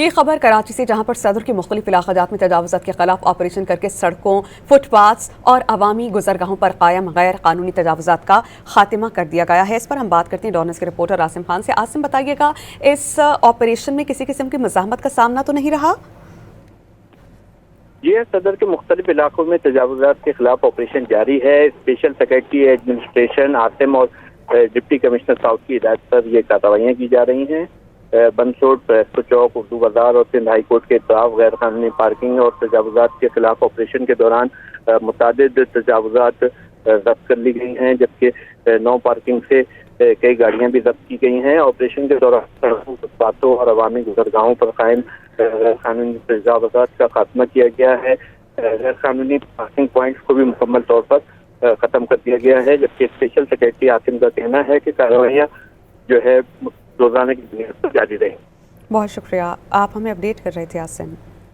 یہ خبر کراچی سے، جہاں پر صدر کی مختلف علاقات میں تجاوزات کے خلاف آپریشن کر کے سڑکوں، فٹ پاتھز اور عوامی گزرگاہوں پر قائم غیر قانونی تجاوزات کا خاتمہ کر دیا گیا ہے۔ اس پر ہم بات کرتے ہیں ڈونرز کے رپورٹر عاصم خان سے۔ عاصم، بتائیے گا اس آپریشن میں کسی قسم کی مزاحمت کا سامنا تو نہیں رہا؟ یہ صدر کے مختلف علاقوں میں تجاوزات کے خلاف آپریشن جاری ہے۔ اسپیشل سیکرٹری ایڈمنسٹریشن عاصم اور ڈپٹی کمشنر ساؤتھ کی ہدایت پر یہ کارروائیاں کی جا رہی ہیں۔ بنس روڈ، پریسکو چوک، اردو بازار اور سندھ ہائی کورٹ کے اطراف غیر قانونی پارکنگ اور تجاوزات کے خلاف آپریشن کے دوران متعدد تجاوزات ضبط کر لی گئی ہیں، جبکہ نو پارکنگ سے کئی گاڑیاں بھی ضبط کی گئی ہیں۔ آپریشن کے دوران سڑکوں، فٹ پاتھوں اور عوامی گزرگاہوں پر قائم غیر قانونی تجاوزات کا خاتمہ کیا گیا ہے۔ غیر قانونی پارکنگ پوائنٹس کو بھی مکمل طور پر ختم کر دیا گیا ہے، جبکہ اسپیشل سیکرٹری عاصم کا کہنا ہے کہ کارروائیاں جو ہے روزانہ کی بنیاد پر جاری رہیں۔ بہت شکریہ، آپ ہمیں اپڈیٹ کر رہے تھے عاصم۔